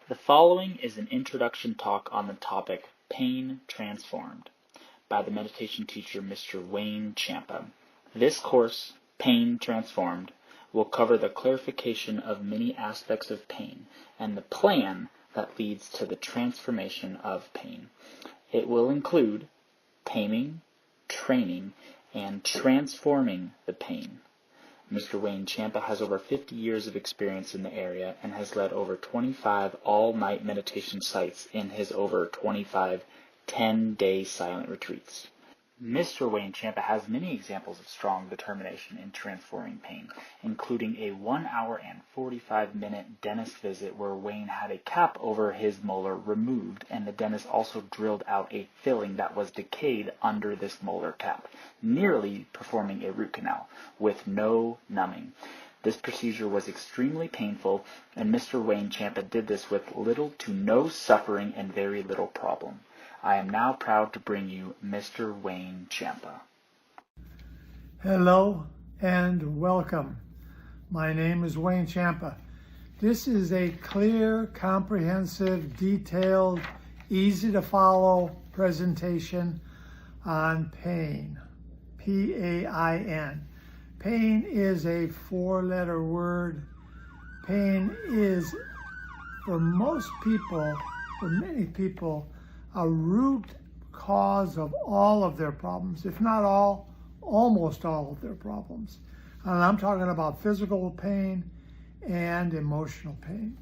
The following is an introduction talk on the topic Pain Transformed by the meditation teacher Mr. Wayne Champa. This course, Pain Transformed, will cover the clarification of many aspects of pain and the plan that leads to the transformation of pain. It will include taming, training, and transforming the pain. Mr. Wayne Champa has over 50 years of experience in the area and has led over 25 all-night meditation sites in his over 25 10-day silent retreats. Mr. Wayne Champa has many examples of strong determination in transforming pain, including a 1 hour and 45-minute dentist visit where Wayne had a cap over his molar removed, and the dentist also drilled out a filling that was decayed under this molar cap, nearly performing a root canal, with no numbing. This procedure was extremely painful, and Mr. Wayne Champa did this with little to no suffering and very little problem. I am now proud to bring you Mr. Wayne Champa. Hello and welcome. My name is Wayne Champa. This is a clear, comprehensive, detailed, easy to follow presentation on pain. P-A-I-N. Pain is a 4-letter word. Pain is, for most people, for many people, a root cause of all of their problems, if not all, almost all of their problems. And I'm talking about physical pain and emotional pain.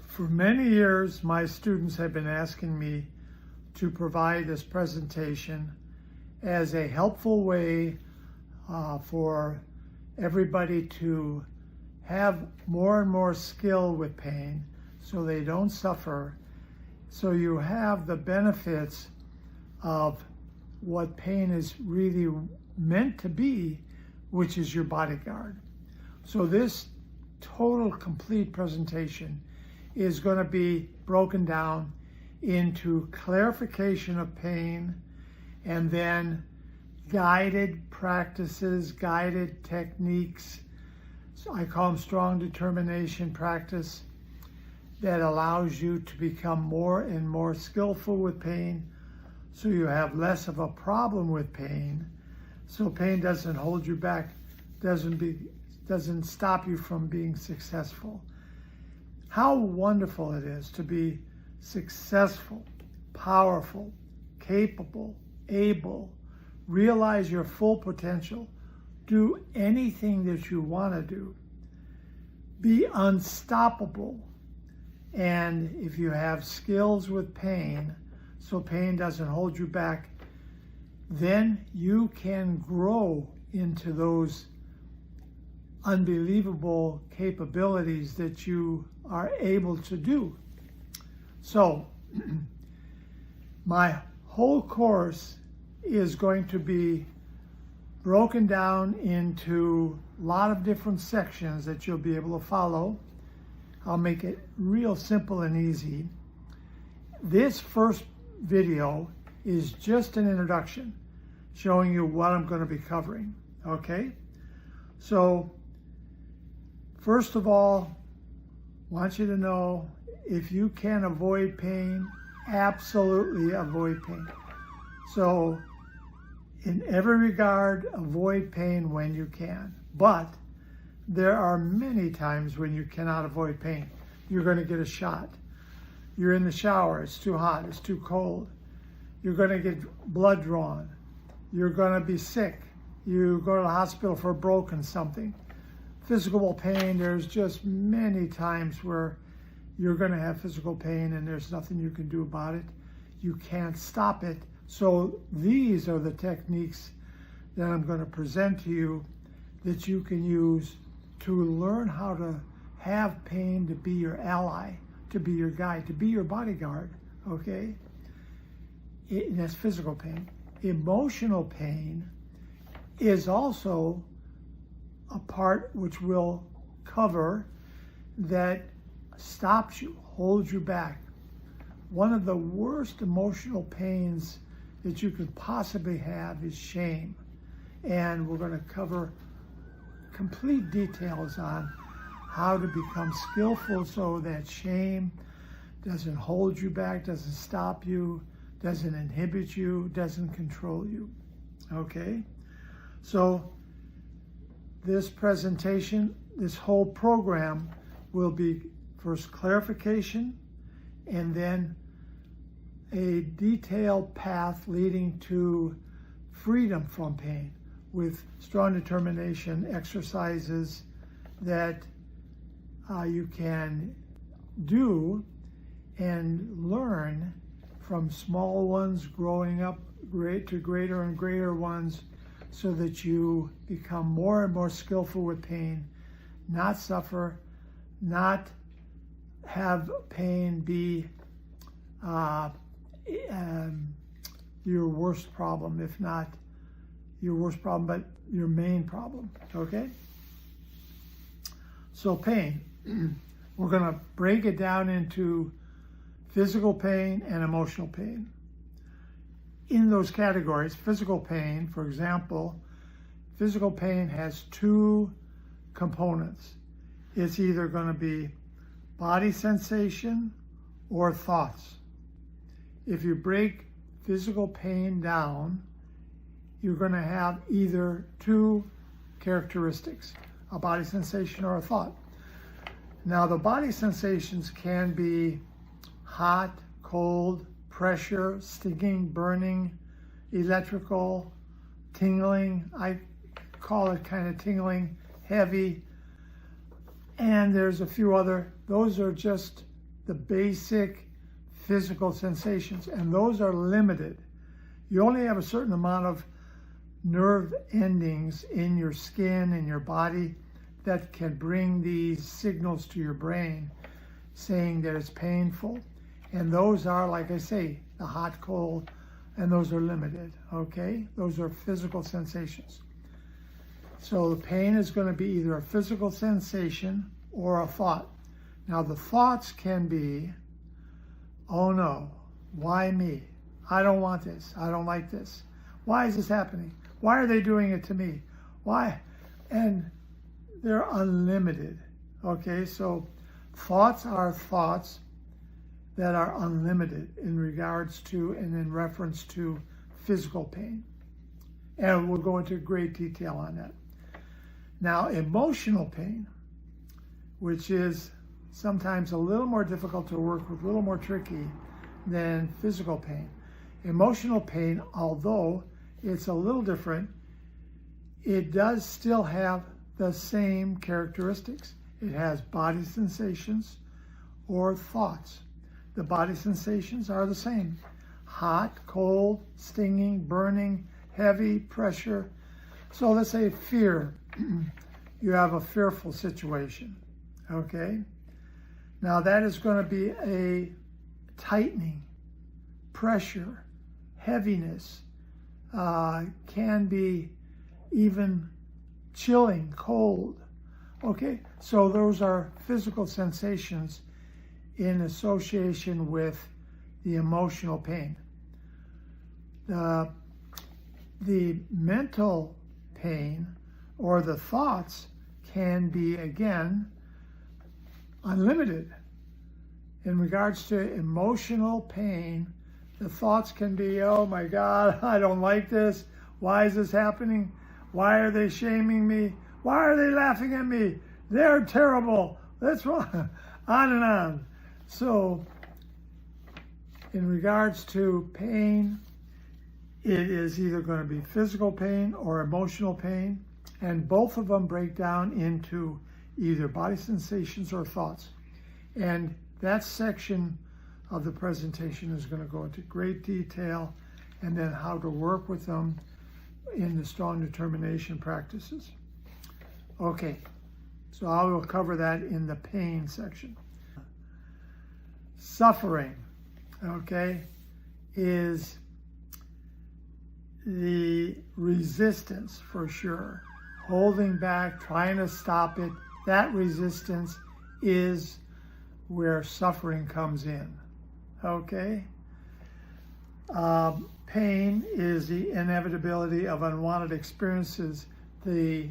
For many years, my students have been asking me to provide this presentation as a helpful way for everybody to have more and more skill with pain so they don't suffer. So you have the benefits of what pain is really meant to be, which is your bodyguard. So this total complete presentation is going to be broken down into clarification of pain and then guided practices, guided techniques. So I call them strong determination practice, that allows you to become more and more skillful with pain, so you have less of a problem with pain, so pain doesn't hold you back, doesn't stop you from being successful. How wonderful it is to be successful, powerful, capable, able, realize your full potential, do anything that you want to do, be unstoppable. And if you have skills with pain, so pain doesn't hold you back, then you can grow into those unbelievable capabilities that you are able to do. So my whole course is going to be broken down into a lot of different sections that you'll be able to follow. I'll make it real simple and easy. This first video is just an introduction, showing you what I'm going to be covering, okay? So, first of all, I want you to know, if you can avoid pain, absolutely avoid pain. So, in every regard, avoid pain when you can. But there are many times when you cannot avoid pain. You're going to get a shot. You're in the shower, it's too hot, it's too cold. You're going to get blood drawn. You're going to be sick. You go to the hospital for a broken something. Physical pain, there's just many times where you're going to have physical pain and there's nothing you can do about it. You can't stop it. So these are the techniques that I'm going to present to you that you can use to learn how to have pain to be your ally, to be your guide, to be your bodyguard, okay? That's physical pain. Emotional pain is also a part which we'll cover that stops you, holds you back. One of the worst emotional pains that you could possibly have is shame. And we're going to cover complete details on how to become skillful so that shame doesn't hold you back, doesn't stop you, doesn't inhibit you, doesn't control you. Okay? So this presentation, this whole program will be first clarification and then a detailed path leading to freedom from pain with strong determination exercises that you can do and learn from small ones growing up to greater and greater ones so that you become more and more skillful with pain, not suffer, not have pain be your worst problem, if not your worst problem, but your main problem, okay? So pain, we're gonna break it down into physical pain and emotional pain. In those categories, physical pain, for example, physical pain has two components. It's either gonna be body sensation or thoughts. If you break physical pain down, you're going to have either two characteristics, a body sensation or a thought. Now, the body sensations can be hot, cold, pressure, stinging, burning, electrical, tingling. I call it kind of tingling, heavy. And there's a few other, those are just the basic physical sensations, and those are limited. You only have a certain amount of nerve endings in your skin and your body that can bring these signals to your brain saying that it's painful. And those are, like I say, the hot, cold, and those are limited, okay? Those are physical sensations. So the pain is going to be either a physical sensation or a thought. Now the thoughts can be, oh no, why me? I don't want this. I don't like this. Why is this happening? Why are they doing it to me? Why? And they're unlimited, okay? So thoughts are thoughts that are unlimited in regards to and in reference to physical pain. And we'll go into great detail on that. Now, emotional pain, which is sometimes a little more difficult to work with, a little more tricky than physical pain. Emotional pain, although it's a little different, it does still have the same characteristics. It has body sensations or thoughts. The body sensations are the same. Hot, cold, stinging, burning, heavy, pressure. So let's say fear. You have a fearful situation, okay? Now that is going to be a tightening, pressure, heaviness, can be even chilling, cold. Okay, so those are physical sensations in association with the emotional pain. The mental pain or the thoughts can be, again, unlimited. In regards to emotional pain, the thoughts can be, oh my God, I don't like this. Why is this happening? Why are they shaming me? Why are they laughing at me? They're terrible. That's wrong. On and on. So, in regards to pain, it is either going to be physical pain or emotional pain, and both of them break down into either body sensations or thoughts. And that section of the presentation is going to go into great detail, and then how to work with them in the strong determination practices. Okay, so I will cover that in the pain section. Suffering, okay, is the resistance for sure. Holding back, trying to stop it, that resistance is where suffering comes in, okay? Pain is the inevitability of unwanted experiences, the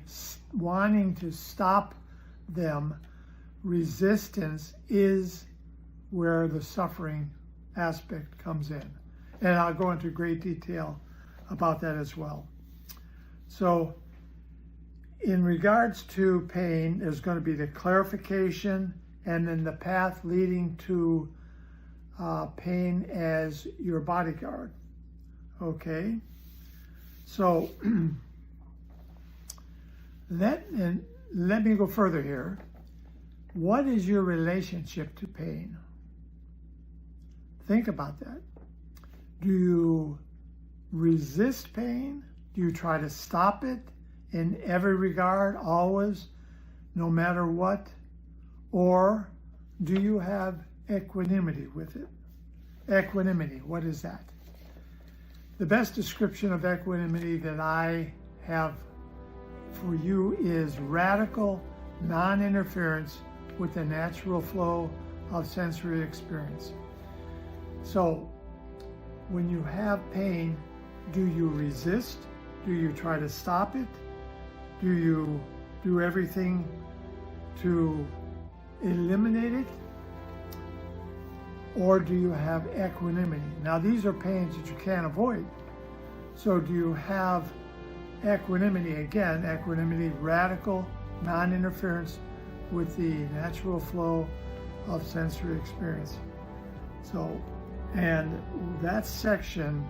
wanting to stop them resistance is where the suffering aspect comes in. And I'll go into great detail about that as well. So in regards to pain, there's going to be the clarification and then the path leading to pain as your bodyguard. Okay? So let me go further here. What is your relationship to pain? Think about that. Do you resist pain? Do you try to stop it in every regard, always, no matter what? Or do you have equanimity with it? Equanimity, what is that? The best description of equanimity that I have for you is radical non-interference with the natural flow of sensory experience. So when you have pain, do you resist? Do you try to stop it? Do you do everything to eliminate it? Or do you have equanimity? Now these are pains that you can't avoid. So do you have equanimity? Again, equanimity, radical non-interference with the natural flow of sensory experience. So, and that section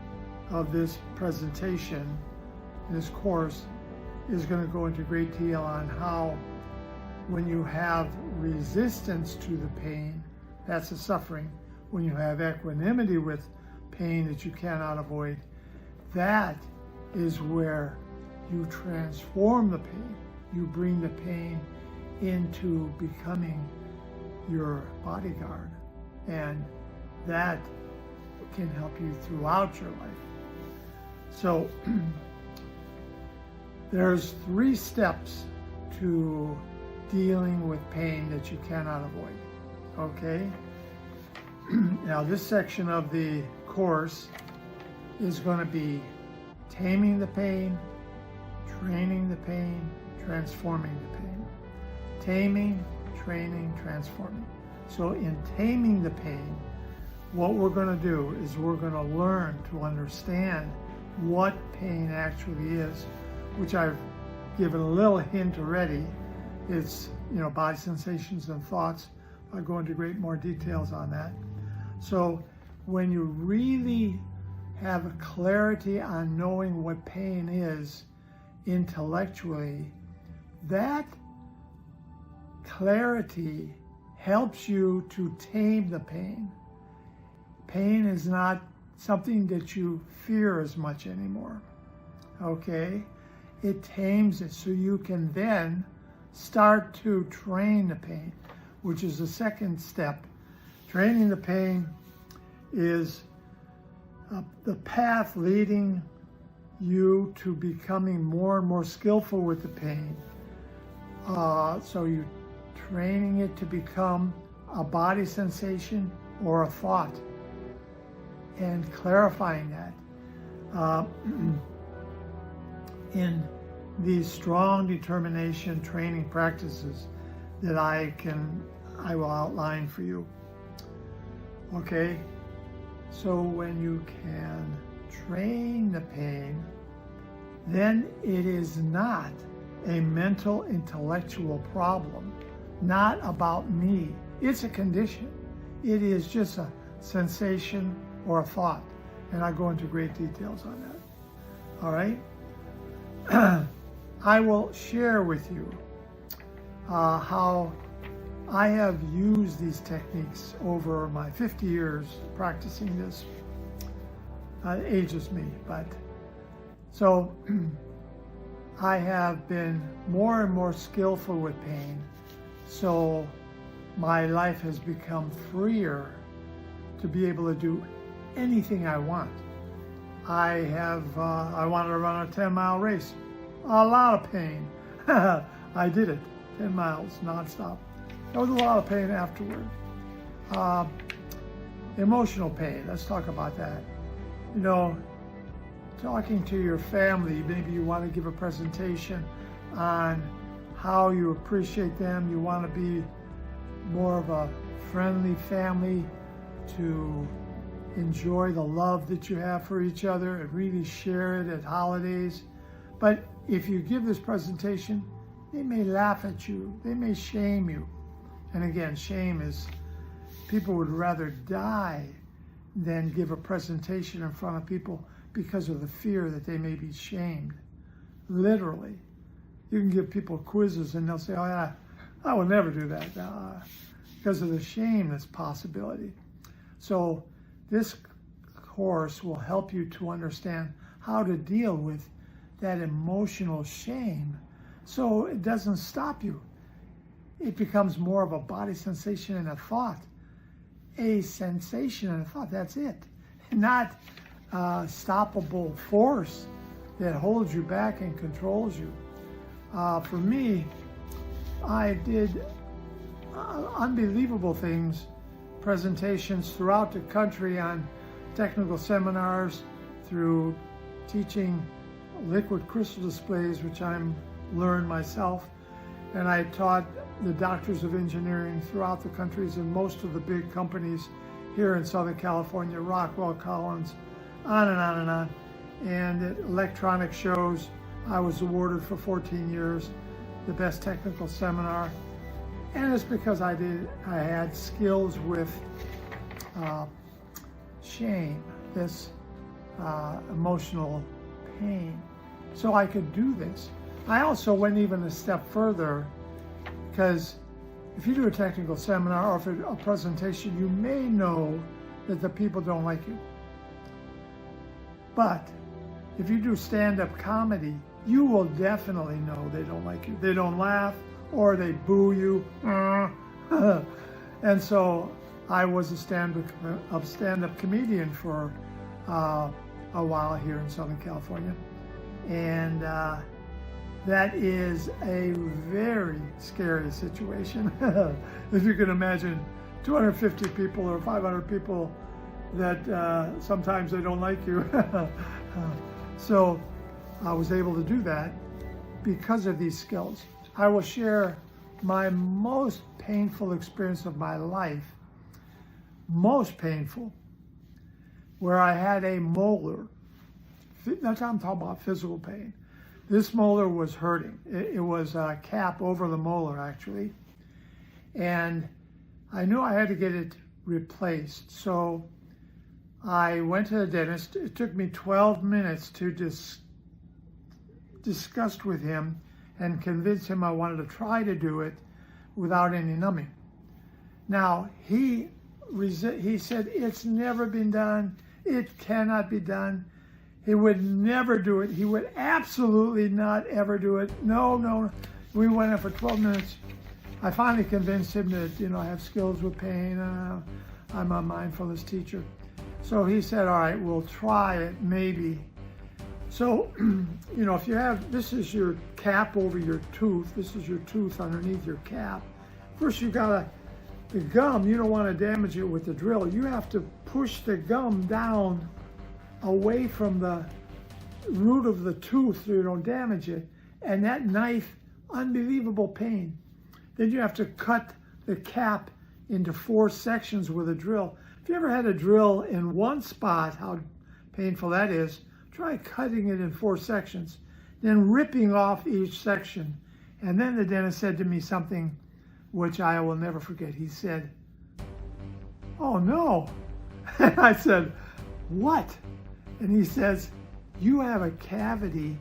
of this presentation, this course, is going to go into great detail on how when you have resistance to the pain, that's a suffering. When you have equanimity with pain that you cannot avoid, that is where you transform the pain. You bring the pain into becoming your bodyguard, and that can help you throughout your life. So there's 3 steps to dealing with pain that you cannot avoid, okay? Now this section of the course is going to be taming the pain, training the pain, transforming the pain. Taming, training, transforming. So in taming the pain, what we're going to do is we're going to learn to understand what pain actually is, which I've given a little hint already. It's, body sensations and thoughts. I'll go into more details on that. So when you really have a clarity on knowing what pain is intellectually, that clarity helps you to tame the pain. Pain is not something that you fear as much anymore, okay? It tames it so you can then start to train the pain, which is the second step. Training the pain is the path leading you to becoming more and more skillful with the pain. So you're training it to become a body sensation or a thought, and clarifying that in these strong determination training practices that I will outline for you. Okay, so when you can train the pain, then it is not a mental intellectual problem, not about me. It's a condition. It is just a sensation or a thought, and I'll go into great details on that. All right. I will share with you how I have used these techniques over my 50 years practicing this. It ages me, but so I have been more and more skillful with pain, so my life has become freer to be able to do anything I want. I wanted to run a 10-mile race. A lot of pain. I did it, 10 miles nonstop. There was a lot of pain afterward. Emotional pain, let's talk about that. Talking to your family, maybe you want to give a presentation on how you appreciate them, you want to be more of a friendly family, to enjoy the love that you have for each other and really share it at holidays. But if you give this presentation, they may laugh at you, they may shame you. And again, shame is, people would rather die than give a presentation in front of people because of the fear that they may be shamed. Literally. You can give people quizzes and they'll say, oh yeah, I will never do that, because of the shame that's possibility. So this course will help you to understand how to deal with that emotional shame so it doesn't stop you. It becomes more of a body sensation and a thought. A sensation and a thought, that's it. Not a stoppable force that holds you back and controls you. For me, I did unbelievable things, presentations throughout the country on technical seminars, through teaching liquid crystal displays, which I'm learned myself, and I taught the doctors of engineering throughout the countries and most of the big companies here in Southern California, Rockwell Collins, on and on and on. And at electronic shows, I was awarded for 14 years the best technical seminar. And it's because I had skills with shame, this emotional pain. So I could do this. I also went even a step further, because if you do a technical seminar or a presentation, you may know that the people don't like you. But if you do stand-up comedy, you will definitely know they don't like you. They don't laugh, or they boo you. And so I was a stand-up comedian for a while here in Southern California. And that is a very scary situation. If you can imagine 250 people or 500 people that sometimes they don't like you. So I was able to do that because of these skills. I will share my most painful experience of my life, most painful, where I had a molar. That's I'm talking about physical pain. This molar was hurting. It was a cap over the molar, actually. And I knew I had to get it replaced. So I went to the dentist. It took me 12 minutes to discuss with him and convince him I wanted to try to do it without any numbing. Now, he said, it's never been done. It cannot be done. He would never do it. He would absolutely not ever do it. No. We went in for 12 minutes. I finally convinced him that, I have skills with pain. I'm a mindfulness teacher. So he said, all right, we'll try it, maybe. So, if you have, this is your cap over your tooth. This is your tooth underneath your cap. First, you got the gum, you don't want to damage it with the drill. You have to push the gum down away from the root of the tooth so you don't damage it. And that knife, unbelievable pain. Then you have to cut the cap into 4 sections with a drill. If you ever had a drill in one spot, how painful that is, try cutting it in 4 sections, then ripping off each section. And then the dentist said to me something which I will never forget. He said, oh no. And I said, what? And he says, you have a cavity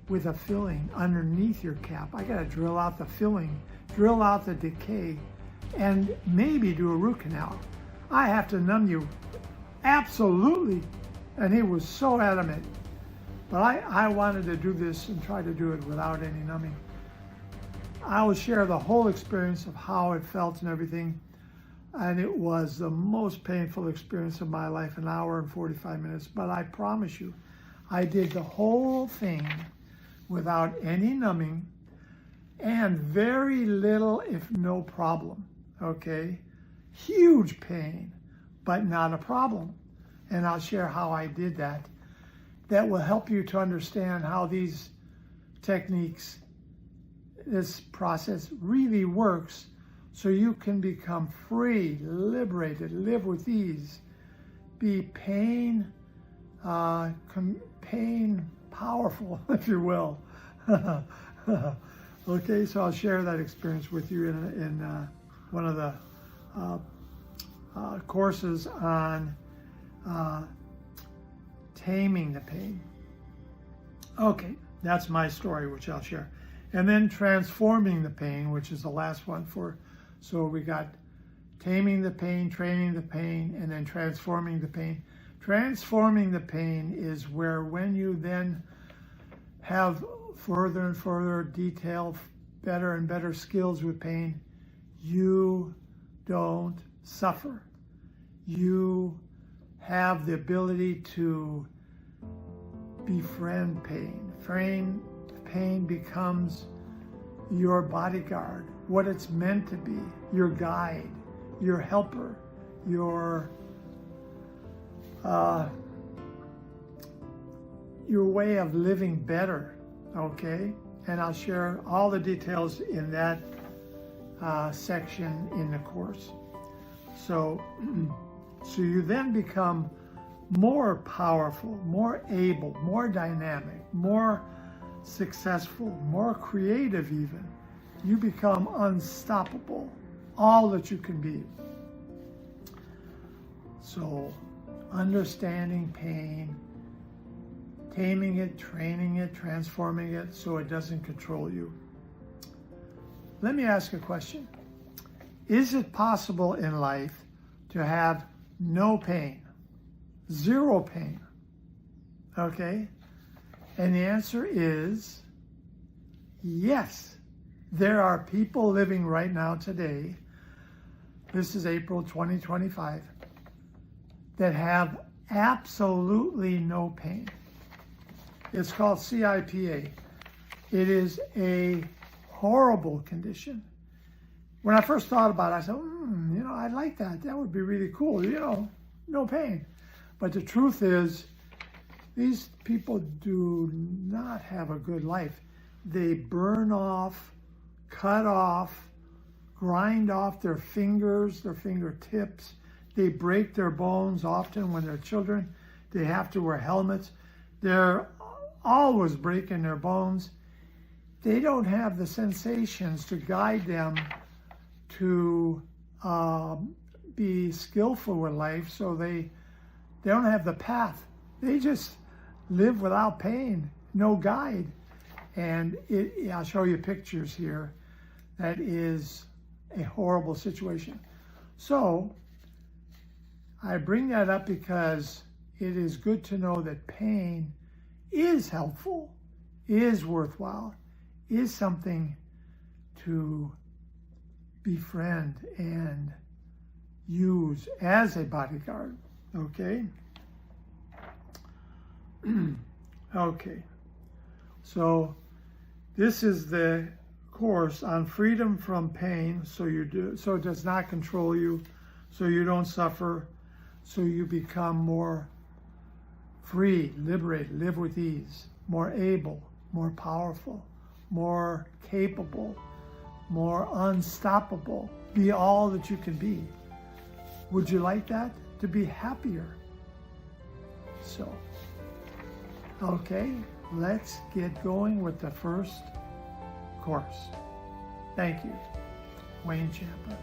with a filling underneath your cap. I got to drill out the filling, drill out the decay, and maybe do a root canal. I have to numb you. Absolutely. And he was so adamant. But I wanted to do this and try to do it without any numbing. I will share the whole experience of how it felt and everything. And it was the most painful experience of my life, 1 hour and 45 minutes. But I promise you, I did the whole thing without any numbing and very little, if no problem, okay? Huge pain, but not a problem. And I'll share how I did that. That will help you to understand how these techniques, this process really works so you can become free, liberated, live with ease, be pain powerful, if you will. Okay, so I'll share that experience with you in one of the courses on taming the pain. Okay, that's my story, which I'll share. And then transforming the pain, which is the last one so we got taming the pain, training the pain, and then transforming the pain. Transforming the pain is where when you then have further and further detail, better and better skills with pain, you don't suffer. You have the ability to befriend pain. Pain becomes your bodyguard, what it's meant to be, your guide, your helper, your way of living better, okay? And I'll share all the details in that section in the course. So you then become more powerful, more able, more dynamic, more successful, more creative even. You become unstoppable, all that you can be. So understanding pain, taming it, training it, transforming it so it doesn't control you. Let me ask a question. Is it possible in life to have no pain, zero pain? Okay? And the answer is yes. There are people living right now today, this is April 2025, that have absolutely no pain. It's called CIPA. It is a horrible condition. When I first thought about it, I said, I'd like that. That would be really cool, no pain. But the truth is, these people do not have a good life. They burn off, cut off, grind off their fingers, their fingertips. They break their bones often when they're children. They have to wear helmets. They're always breaking their bones. They don't have the sensations to guide them to be skillful with life, so they don't have the path. They just live without pain, no guide. And I'll show you pictures here. That is a horrible situation. So I bring that up because it is good to know that pain is helpful, is worthwhile, is something to befriend and use as a bodyguard, okay? Okay, so this is the course on freedom from pain, so it does not control you, so you don't suffer, so you become more free, liberated, live with ease, more able, more powerful, more capable, more unstoppable, be all that you can be. Would you like that? To be happier? So, okay, let's get going with the first course. Thank you, Wayne Champa.